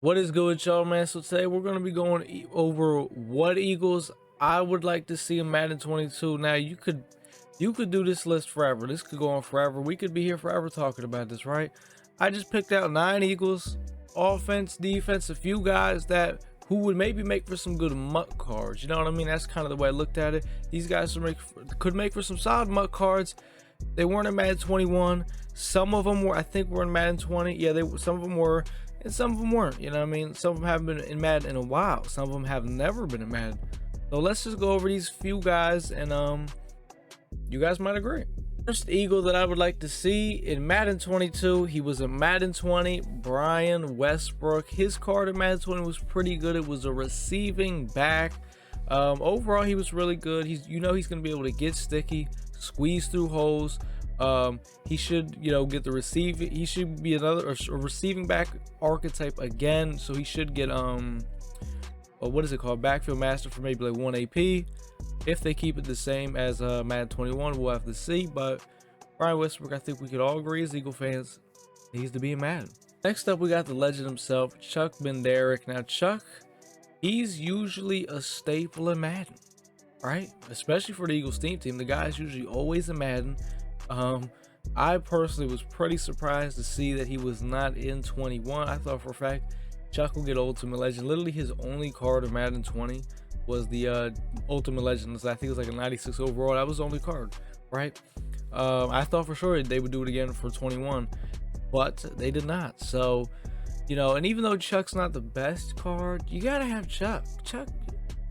What is good with y'all, man? So today we're going to be going over what Eagles I would like to see in Madden 22. Now you could do this list forever. This could go on forever. We could be here forever talking about this, right? I just picked out 9 Eagles, offense, defense, a few guys that who would maybe make for some good muck cards. You know what I mean? That's kind of the way I looked at it. These guys could make for some solid muck cards. They weren't in Madden 21. Some of them were, I think, were in Madden 20. Yeah, some of them were, and some of them weren't. You know what I mean? Some of them haven't been in Madden in a while. Some of them have never been in Madden. So let's just go over these few guys, and you guys might agree. First Eagle that I would like to see in Madden 22, he was in Madden 20, Brian Westbrook. His card in Madden 20 was pretty good. It was a receiving back. Overall, he was really good. He's going to be able to get sticky, squeeze through holes. He should, get the receiving. He should be a receiving back archetype again. So he should get what is it called? Backfield master for maybe like 1 AP. If they keep it the same as Madden 21, we'll have to see. But Brian Westbrook, I think we could all agree as Eagle fans, needs to be in Madden. Next up, we got the legend himself, Chuck Benderek. Now, Chuck, he's usually a staple in Madden, right? Especially for the Eagles team. The guy's usually always in Madden. I personally was pretty surprised to see that he was not in 21. I thought for a fact Chuck will get Ultimate Legend. Literally his only card of Madden 20 was the Ultimate Legend. I think it was like a 96 overall. That was the only card, right? I thought for sure they would do it again for 21, but they did not. So, and even though Chuck's not the best card, you gotta have Chuck.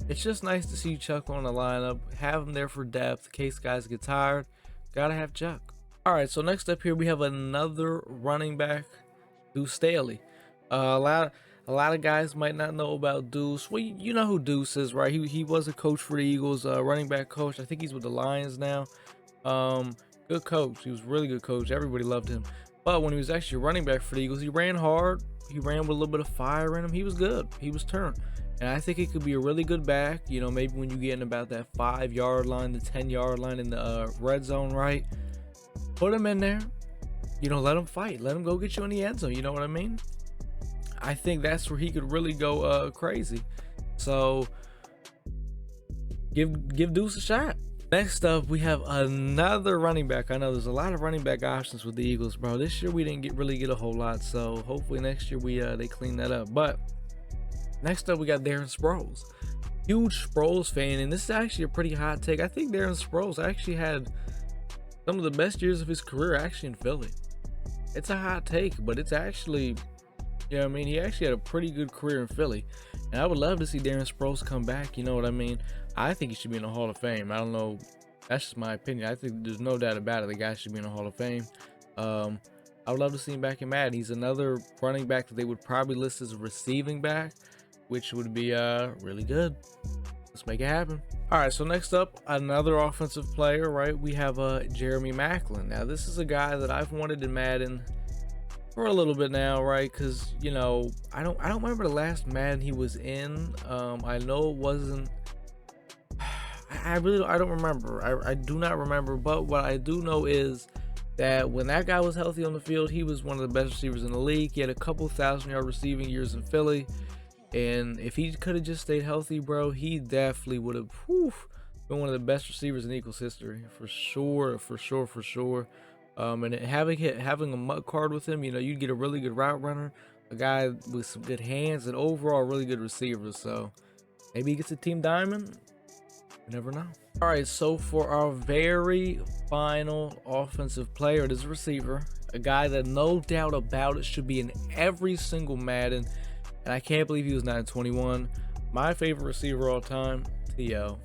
It's just nice to see Chuck on the lineup, have him there for depth in case guys get tired. Gotta have Chuck. All right, so next up here we have another running back, Deuce Staley. A lot of guys might not know about Deuce. Well, you know who Deuce is, right? He was a coach for the Eagles, running back coach. I think he's with the Lions now. Good coach. He was a really good coach. Everybody loved him. But when he was actually running back for the Eagles, he ran hard. He ran with a little bit of fire in him. He was good. He was turned. And I think he could be a really good back. Maybe when you get in about that 5-yard line, the 10-yard line in the red zone, right? Put him in there. Let him fight. Let him go get you in the end zone. You know what I mean? I think that's where he could really go crazy. So give Deuce a shot. Next up, we have another running back. I know there's a lot of running back options with the Eagles, bro. This year we didn't really get a whole lot, so hopefully next year they clean that up. But next up, we got Darren Sproles. Huge Sproles fan, and this is actually a pretty hot take. I think Darren Sproles actually had some of the best years of his career actually in Philly. It's a hot take, but it's actually, he actually had a pretty good career in Philly. And I would love to see Darren Sproles come back. You know what I mean? I think he should be in the Hall of Fame. I don't know. That's just my opinion. I think there's no doubt about it. The guy should be in the Hall of Fame. I would love to see him back in Madden. He's another running back that they would probably list as a receiving back, which would be really good. Let's make it happen. All right, so next up, another offensive player, right? We have Jeremy Maclin. Now, this is a guy that I've wanted in Madden for a little bit now, right? Because I don't remember the last Madden he was in. I know it wasn't. I don't remember. I do not remember. But what I do know is that when that guy was healthy on the field, he was one of the best receivers in the league. He had a couple 1,000-yard receiving years in Philly. And if he could have just stayed healthy, bro, he definitely would have been one of the best receivers in Eagles history. For sure. And having a muck card with him, you'd get a really good route runner, a guy with some good hands, and overall really good receiver. So maybe he gets a team diamond. You never know. All right, so for our very final offensive player, it is a receiver, a guy that no doubt about it should be in every single Madden. And I can't believe he was not in 21. My favorite receiver all time, T.O.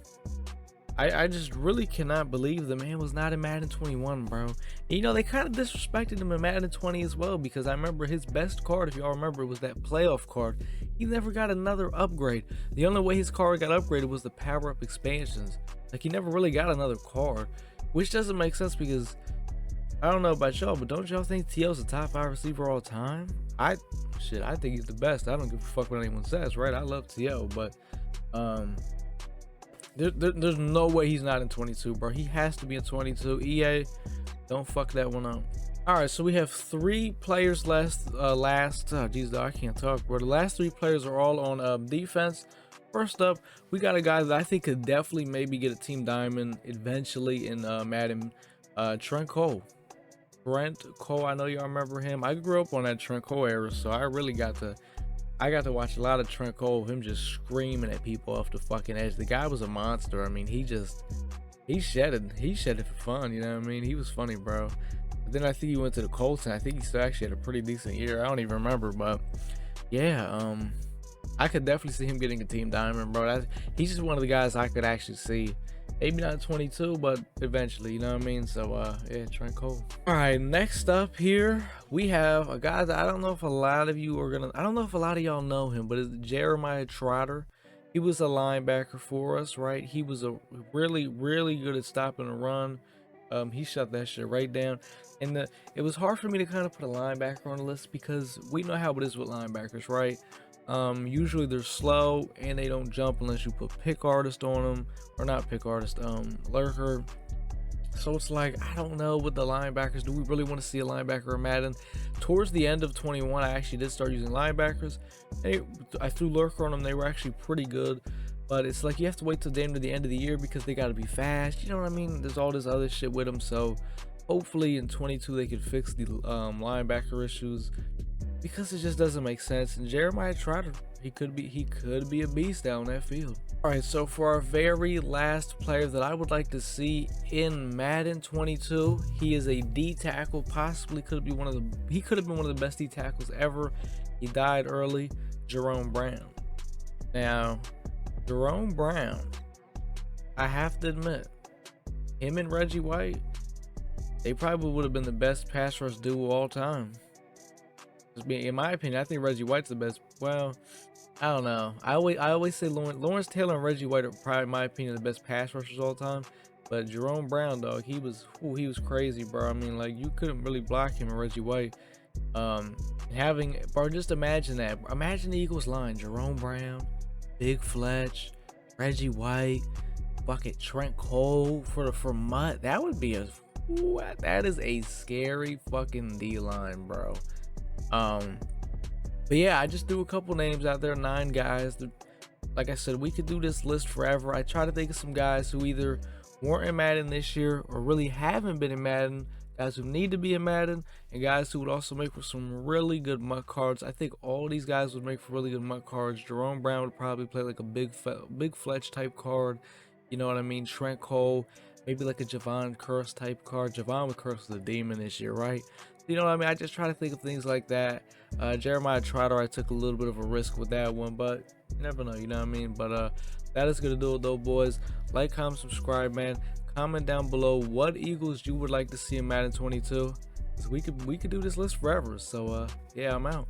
I just really cannot believe the man was not in Madden 21, bro. And, they kind of disrespected him in Madden 20 as well, because I remember his best card, if y'all remember, was that playoff card. He never got another upgrade. The only way his card got upgraded was the power-up expansions. Like, he never really got another card, which doesn't make sense because I don't know about y'all, but don't y'all think T.O.'s a top 5 receiver all time? I think he's the best. I don't give a fuck what anyone says, right? I love T.O., but there's no way he's not in 22, bro. He has to be in 22. EA, don't fuck that one up. All right, so we have 3 players oh geez, I can't talk, bro. The last 3 players are all on defense. First up, we got a guy that I think could definitely maybe get a team diamond eventually in Madden, Trent Cole. I know y'all remember him. I grew up on that Trent Cole era, so I got to watch a lot of Trent Cole, him just screaming at people off the fucking edge. The guy was a monster. I mean, he shedded for fun, you know what I mean? He was funny, bro. But then I think he went to the Colts, and I think he still actually had a pretty decent year. I don't even remember, but yeah, I could definitely see him getting a team diamond, bro. He's just one of the guys I could actually see. Maybe not 22, but eventually, you know what I mean? So yeah, Trent Cole. All right, next up here, we have a guy that I don't know if a lot of you are gonna, I don't know if a lot of y'all know him, but it's Jeremiah Trotter. He was a linebacker for us, right? He was a really good at stopping the run. He shut that shit right down. And it was hard for me to kind of put a linebacker on the list because we know how it is with linebackers, right? Usually they're slow and they don't jump unless you put pick artist on them, or not pick artist, lurker. So it's like, I don't know with the linebackers. Do we really want to see a linebacker in Madden? Towards the end of 21, I actually did start using linebackers. I threw lurker on them. They were actually pretty good. But it's like you have to wait till the end of the year because they got to be fast. You know what I mean? There's all this other shit with them. So hopefully in 22 they can fix the linebacker issues, because it just doesn't make sense. And Jeremiah Trotter, he could be a beast down that field. All right, so for our very last player that I would like to see in Madden 22, he is a D tackle. Possibly he could have been one of the best D tackles ever. He died early. Jerome Brown. Now, Jerome Brown, I have to admit, him and Reggie White, they probably would have been the best pass rush duo all time. In my opinion, I think Reggie White's the best. Well, I don't know. I always say Lawrence Taylor and Reggie White are probably, in my opinion, the best pass rushers all time. But Jerome Brown, dog, he was crazy, bro. I mean, like, you couldn't really block him and Reggie White. Just imagine that. Imagine the Eagles line: Jerome Brown, Big Fletch, Reggie White, fucking Trent Cole for Mutt. That would be that is a scary fucking D line, bro. But yeah, I just threw a couple names out there, 9 guys. Like I said, we could do this list forever. I try to think of some guys who either weren't in Madden this year or really haven't been in Madden, guys who need to be in Madden, and guys who would also make for some really good MUT cards. I think all these guys would make for really good MUT cards. Jerome Brown would probably play like a big Fletch type card. You know what I mean? Trent Cole, maybe like a Javon Curse type card. Javon Curse was a demon this year, right? You know what I mean? I just try to think of things like that. Jeremiah Trotter, I took a little bit of a risk with that one, but you never know, you know what I mean? But that is gonna do it though, boys. Like, comment, subscribe, man. Comment down below what Eagles you would like to see in Madden 22. We could do this list forever. So yeah, I'm out.